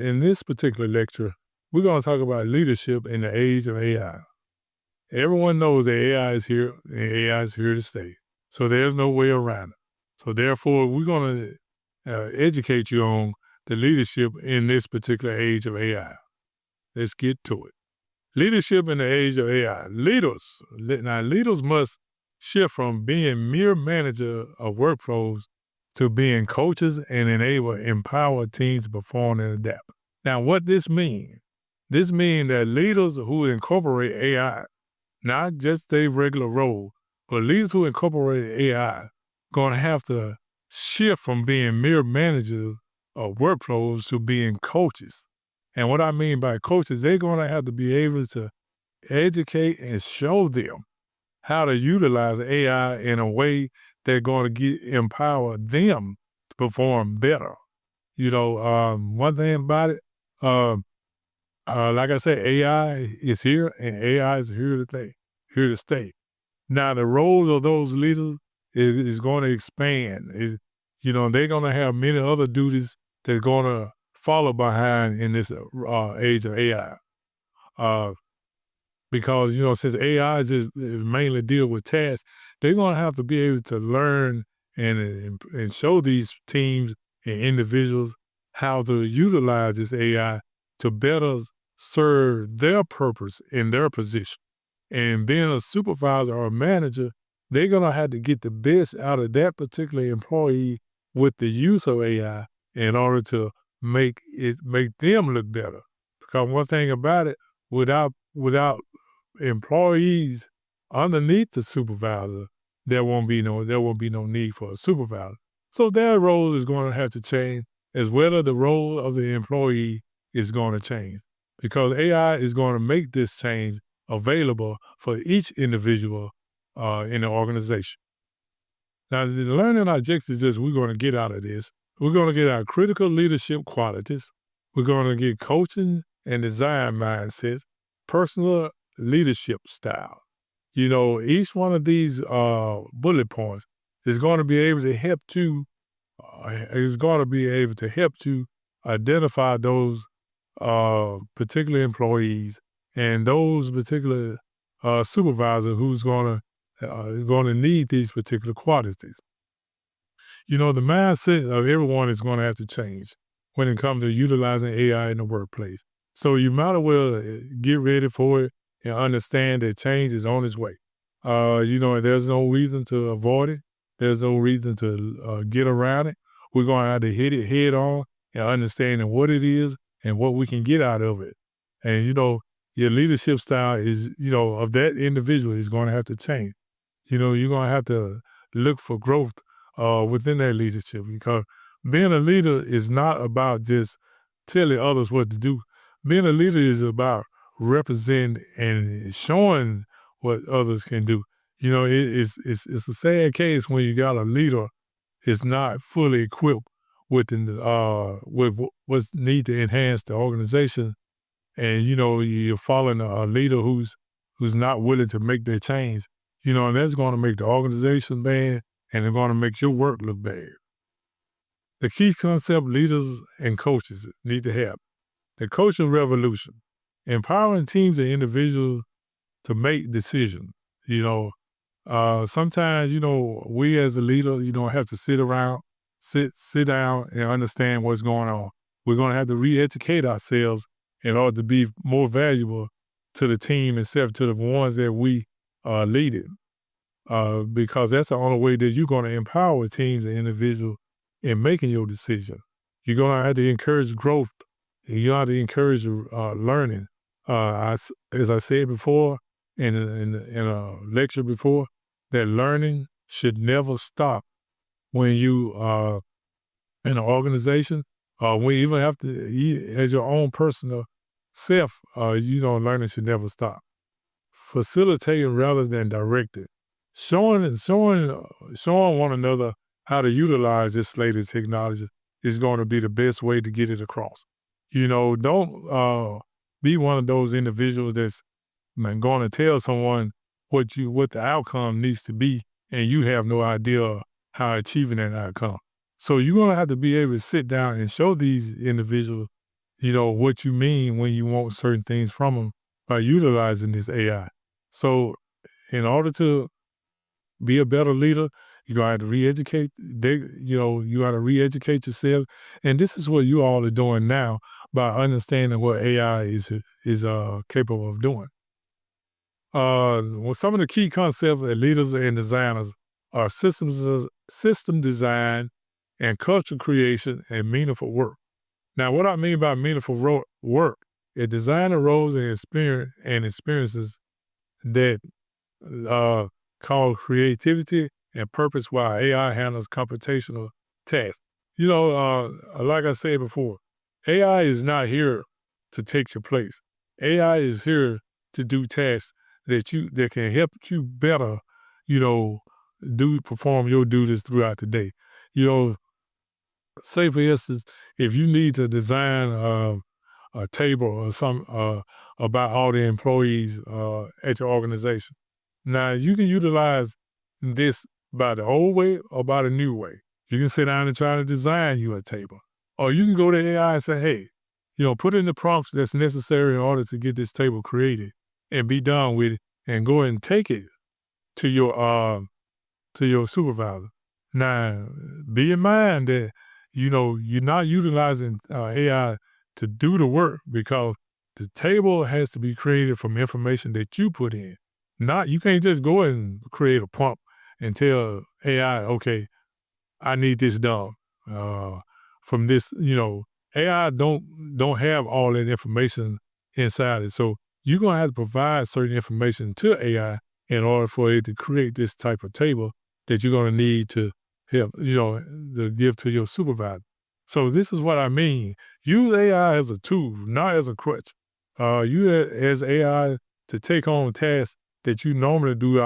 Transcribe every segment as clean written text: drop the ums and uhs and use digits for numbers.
in this particular lecture, we're going to talk about leadership in the age of AI. Everyone knows that AI is here and AI is here to stay. So there's no way around it. So therefore, we're going to educate you on the leadership in this particular age of AI. Let's get to it. Leadership in the age of AI. Leaders must shift from being mere manager of workflows to being coaches and empower teams to perform and adapt. Now, what this means? This means that leaders who incorporate AI, not just their regular role, but leaders who incorporate AI, going to have to shift from being mere managers of workflows to being coaches. And what I mean by coaches, they're going to have to be able to educate and show them how to utilize AI in a way they're going to empower them to perform better. One thing about it, like I said, AI is here and AI is here to stay. Now, the role of those leaders is going to expand. They're going to have many other duties that's going to follow behind in this age of AI. Because, since AI is mainly deal with tasks, they're going to have to be able to learn and show these teams and individuals how to utilize this AI to better serve their purpose in their position. And being a supervisor or a manager, they're going to have to get the best out of that particular employee with the use of AI in order to make them look better. Because one thing about it, without employees underneath the supervisor, there won't be no need for a supervisor. So their role is going to have to change, as well as the role of the employee is going to change, because AI is going to make this change available for each individual in the organization. Now, the learning objectives is we're going to get out of this. We're going to get our critical leadership qualities. We're going to get coaching and design mindsets, personal leadership style. Each one of these bullet points is going to be able to help you. Identify those particular employees and those particular supervisors who's going to need these particular qualities. The mindset of everyone is going to have to change when it comes to utilizing AI in the workplace. So you might as well get ready for it and understand that change is on its way. There's no reason to avoid it. There's no reason to get around it. We're going to have to hit it head on and understanding what it is and what we can get out of it. And, your leadership style is, of that individual is going to have to change. You're going to have to look for growth within that leadership, because being a leader is not about just telling others what to do. Being a leader is about representing and showing what others can do. It's a sad case when you got a leader is not fully equipped with what's needed to enhance the organization, and you're following a leader who's not willing to make that change. And that's going to make the organization bad, and they're going to make your work look bad. The key concept leaders and coaches need to have: the coaching revolution, empowering teams and individuals to make decisions. Sometimes, we as a leader, have to sit down and understand what's going on. We're going to have to re-educate ourselves in order to be more valuable to the team instead of to the ones that we are leading. Because that's the only way that you're going to empower teams and individuals in making your decision. You're going to have to encourage growth. You have to encourage learning. As I said before in a lecture before, that learning should never stop when you are in an organization, or when you even have to, as your own personal self, learning should never stop. Facilitating rather than directing. Showing one another how to utilize this latest technology is going to be the best way to get it across. Don't be one of those individuals that's going to tell someone what the outcome needs to be, and you have no idea how achieving that outcome. So you're going to have to be able to sit down and show these individuals what you mean when you want certain things from them by utilizing this AI. So in order to be a better leader, you're gonna have to re-educate. You gotta re-educate yourself, and this is what you all are doing now by understanding what AI is capable of doing. Well, some of the key concepts that leaders and designers are system design and culture creation and meaningful work. Now, what I mean by meaningful work is designer roles and experiences that uh, called creativity and purpose while AI handles computational tasks. Like I said before, AI is not here to take your place. AI is here to do tasks that can help you better, you know, perform your duties throughout the day. You know, say for instance, if you need to design a table or some about all the employees at your organization. Now you can utilize this by the old way or by the new way. You can sit down and try to design you a table, or you can go to AI and say, "Hey, put in the prompts that's necessary in order to get this table created, and be done with it, and go and take it to your supervisor." Now, be in mind that you're not utilizing AI to do the work because the table has to be created from information that you put in. Not You can't just go and create a prompt and tell AI, okay, I need this done. Uh, from this, AI don't have all that information inside it. So you're gonna have to provide certain information to AI in order for it to create this type of table that you're gonna need to help, to give to your supervisor. So this is what I mean. Use AI as a tool, not as a crutch. As AI to take on tasks that you normally do,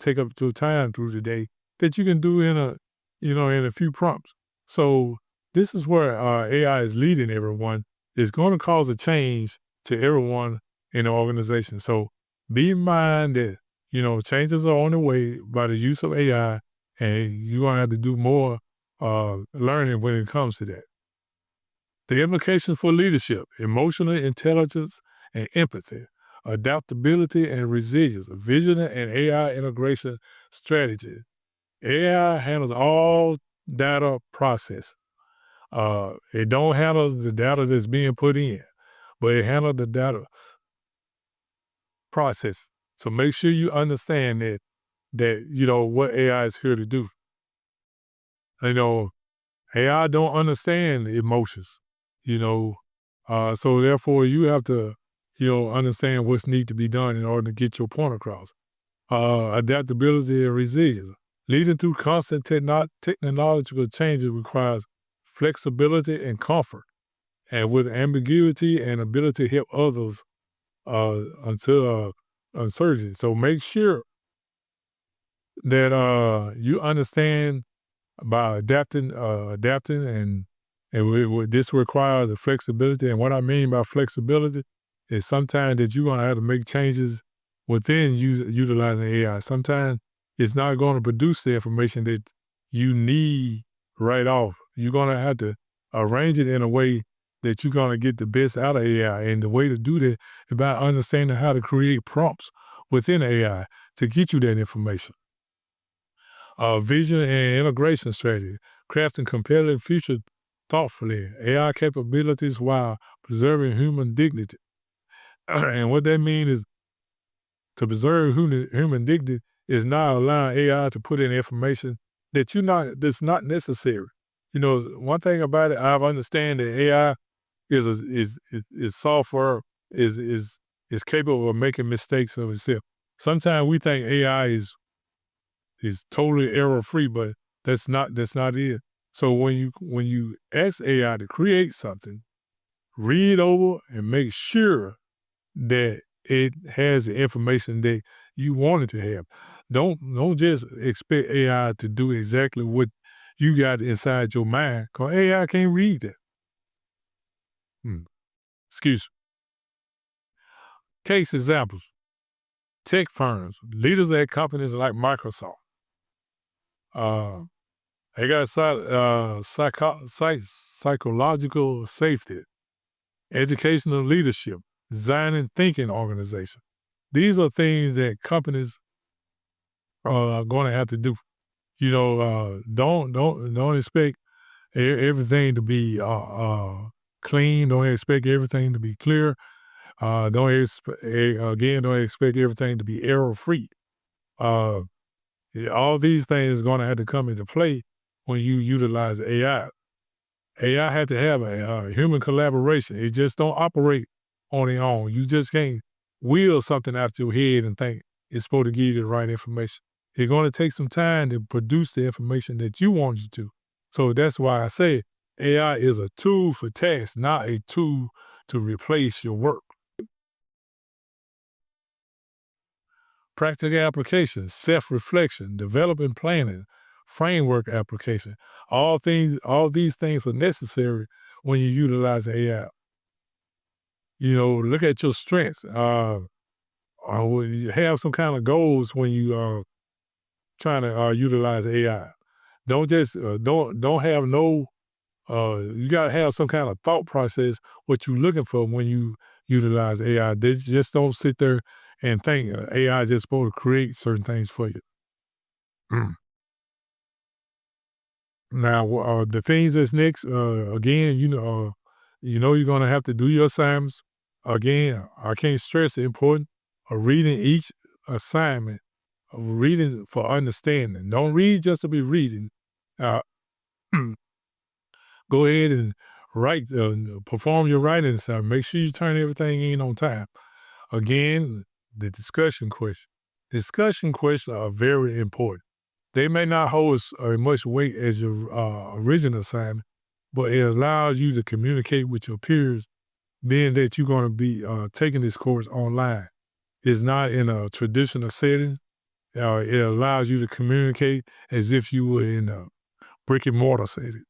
take up your time through the day that you can do in a few prompts. So this is where AI is leading everyone. It's going to cause a change to everyone in the organization. So be in mind that, changes are on the way by the use of AI, and you're going to have to do more learning when it comes to that. The implications for leadership: emotional intelligence and empathy, adaptability and resilience, vision and AI integration strategy. AI handles all data process. It don't handle the data that's being put in, but it handles the data process. So make sure you understand that what AI is here to do. You know, AI don't understand emotions. You know, so therefore you have to understand what's need to be done in order to get your point across. Adaptability and resilience. Leading through constant technological changes requires flexibility and comfort, and with ambiguity and ability to help others until uncertainty. So make sure that you understand by adapting, and this requires the flexibility. And what I mean by flexibility is sometimes that you're gonna have to make changes within utilizing AI. Sometimes it's not going to produce the information that you need right off. You're gonna have to arrange it in a way that you're gonna get the best out of AI. And the way to do that is by understanding how to create prompts within AI to get you that information. Vision and integration strategy, crafting competitive future thoughtfully, AI capabilities while preserving human dignity. And what that means is to preserve human dignity is not allowing AI to put in information that's not necessary. One thing about it, I've understand that AI is software is capable of making mistakes of itself. Sometimes we think AI is totally error free, but that's not it. So when you ask AI to create something, read over and make sure that it has the information that you want it to have. Don't just expect AI to do exactly what you got inside your mind, because AI can't read that. Hmm. Excuse me. Case examples: tech firms, leaders at companies like Microsoft. Uh, they got psychological safety. educational leadership, design and thinking organization. These are things that companies are going to have to do. Don't expect everything to be clean. Don't expect everything to be clear. Don't expect everything to be error free. Uh, yeah, all these things are going to have to come into play when you utilize AI. AI had to have a human collaboration. It just don't operate on its own. You just can't wheel something out your head and think it's supposed to give you the right information. It's going to take some time to produce the information that you want you to. So that's why I say AI is a tool for tasks, not a tool to replace your work. Practical application, self-reflection, developing planning, framework application. All these things are necessary when you utilize AI. Look at your strengths. When you have some kind of goals when you are trying to utilize AI. Don't just don't have no. You gotta have some kind of thought process what you're looking for when you utilize AI. They just don't sit there and think AI is just supposed to create certain things for you. Mm. Now, the things that's next, again, you're gonna have to do your assignments. Again, I can't stress the importance of reading each assignment, of reading for understanding. Don't read just to be reading. Uh, Go ahead and perform your writing assignment. Make sure you turn everything in on time. Again, the discussion question. Discussion questions are very important. They may not hold as much weight as your original assignment, but it allows you to communicate with your peers, being that you're going to be taking this course online. It's not in a traditional setting. It allows you to communicate as if you were in a brick and mortar setting.